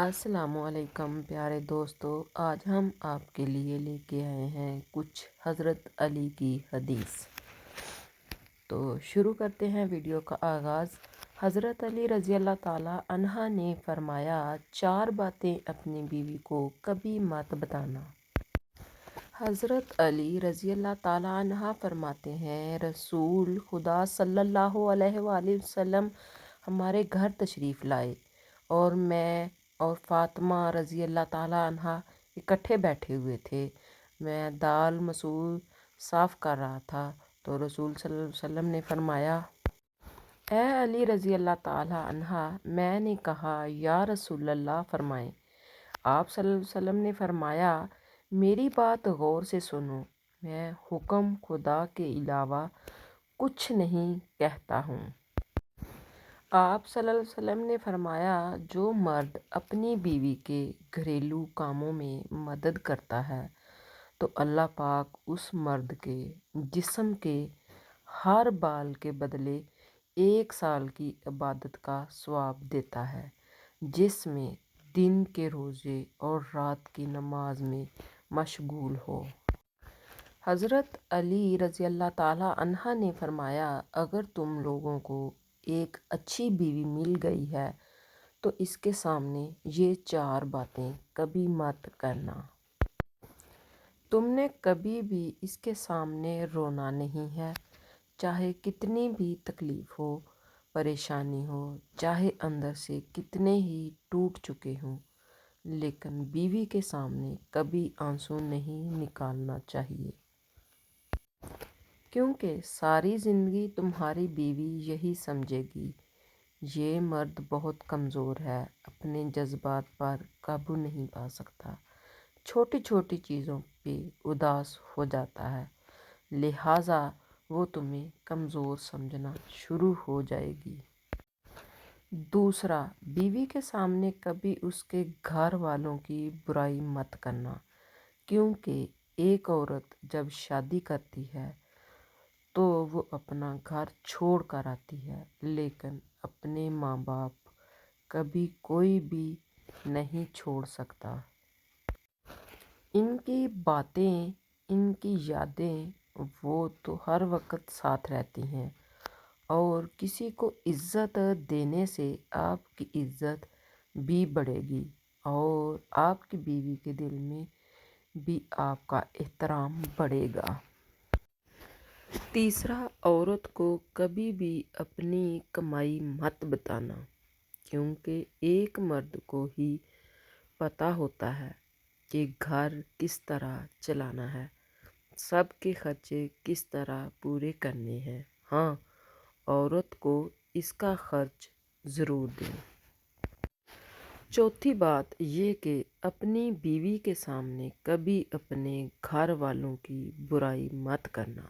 السلام علیکم پیارے دوستو، آج ہم آپ کے لیے لے کے آئے ہیں کچھ حضرت علی کی حدیث۔ تو شروع کرتے ہیں ویڈیو کا آغاز۔ حضرت علی رضی اللہ تعالیٰ عنہ نے فرمایا، 4 باتیں اپنی بیوی کو کبھی مت بتانا۔ حضرت علی رضی اللہ تعالیٰ عنہ فرماتے ہیں، رسول خدا صلی اللہ علیہ وآلہ وسلم ہمارے گھر تشریف لائے اور میں اور فاطمہ رضی اللہ تعالیٰ عنہ اکٹھے بیٹھے ہوئے تھے۔ میں دال مسور صاف کر رہا تھا تو رسول صلی اللہ علیہ وسلم نے فرمایا، اے علی رضی اللہ تعالیٰ عنہ۔ میں نے کہا، یا رسول اللہ فرمائیں۔ آپ صلی اللہ علیہ وسلم نے فرمایا، میری بات غور سے سنو، میں حکم خدا کے علاوہ کچھ نہیں کہتا ہوں۔ آپ صلی اللہ علیہ وسلم نے فرمایا، جو مرد اپنی بیوی کے گھریلو کاموں میں مدد کرتا ہے تو اللہ پاک اس مرد کے جسم کے ہر بال کے بدلے 1 سال کی عبادت کا ثواب دیتا ہے، جس میں دن کے روزے اور رات کی نماز میں مشغول ہو۔ حضرت علی رضی اللہ تعالیٰ عنہ نے فرمایا، اگر تم لوگوں کو ایک اچھی بیوی مل گئی ہے تو اس کے سامنے یہ 4 باتیں کبھی مت کرنا۔ تم نے کبھی بھی اس کے سامنے رونا نہیں ہے، چاہے کتنی بھی تکلیف ہو، پریشانی ہو، چاہے اندر سے کتنے ہی ٹوٹ چکے ہوں، لیکن بیوی کے سامنے کبھی آنسو نہیں نکالنا چاہیے، کیونکہ ساری زندگی تمہاری بیوی یہی سمجھے گی، یہ مرد بہت کمزور ہے، اپنے جذبات پر قابو نہیں پا سکتا، چھوٹی چھوٹی چیزوں پہ اداس ہو جاتا ہے، لہٰذا وہ تمہیں کمزور سمجھنا شروع ہو جائے گی۔ دوسرا، بیوی کے سامنے کبھی اس کے گھر والوں کی برائی مت کرنا، کیونکہ ایک عورت جب شادی کرتی ہے تو وہ اپنا گھر چھوڑ کر آتی ہے، لیکن اپنے ماں باپ کبھی کوئی بھی نہیں چھوڑ سکتا۔ ان کی باتیں، ان کی یادیں، وہ تو ہر وقت ساتھ رہتی ہیں، اور کسی کو عزت دینے سے آپ کی عزت بھی بڑھے گی اور آپ کی بیوی کے دل میں بھی آپ کا احترام بڑھے گا۔ تیسرا، عورت کو کبھی بھی اپنی کمائی مت بتانا، کیونکہ ایک مرد کو ہی پتہ ہوتا ہے کہ گھر کس طرح چلانا ہے، سب کے خرچے کس طرح پورے کرنے ہیں۔ ہاں، عورت کو اس کا خرچ ضرور دیں۔ چوتھی بات یہ کہ اپنی بیوی کے سامنے کبھی اپنے گھر والوں کی برائی مت کرنا،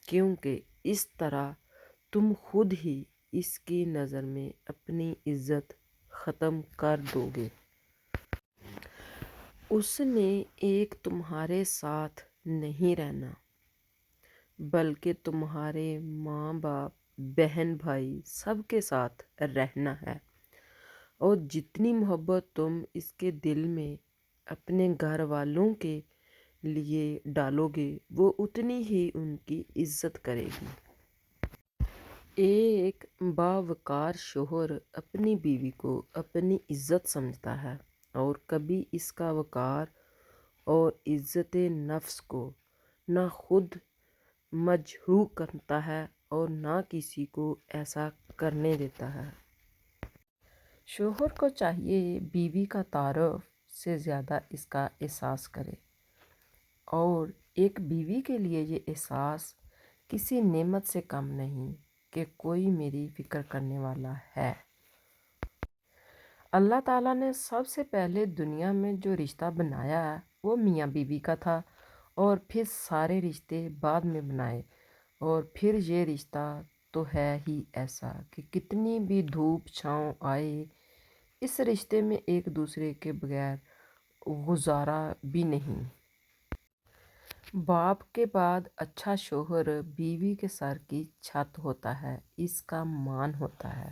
کیونکہ اس طرح تم خود ہی اس کی نظر میں اپنی عزت ختم کر دو گے۔ اس نے ایک تمہارے ساتھ نہیں رہنا، بلکہ تمہارے ماں باپ، بہن بھائی سب کے ساتھ رہنا ہے، اور جتنی محبت تم اس کے دل میں اپنے گھر والوں کے لیے ڈالو گے، وہ اتنی ہی ان کی عزت کرے گی۔ ایک باوقار شوہر اپنی بیوی کو اپنی عزت سمجھتا ہے اور کبھی اس کا وقار اور عزت نفس کو نہ خود مجروح کرتا ہے اور نہ کسی کو ایسا کرنے دیتا ہے۔ شوہر کو چاہیے بیوی کا تعارف سے زیادہ اس کا احساس کرے، اور ایک بیوی کے لیے یہ احساس کسی نعمت سے کم نہیں کہ کوئی میری فکر کرنے والا ہے۔ اللہ تعالیٰ نے سب سے پہلے دنیا میں جو رشتہ بنایا وہ میاں بیوی کا تھا، اور پھر سارے رشتے بعد میں بنائے، اور پھر یہ رشتہ تو ہے ہی ایسا کہ کتنی بھی دھوپ چھاؤں آئے، اس رشتے میں ایک دوسرے کے بغیر گزارا بھی نہیں۔ باپ کے بعد اچھا شوہر بیوی کے سر کی چھت ہوتا ہے، اس کا مان ہوتا ہے۔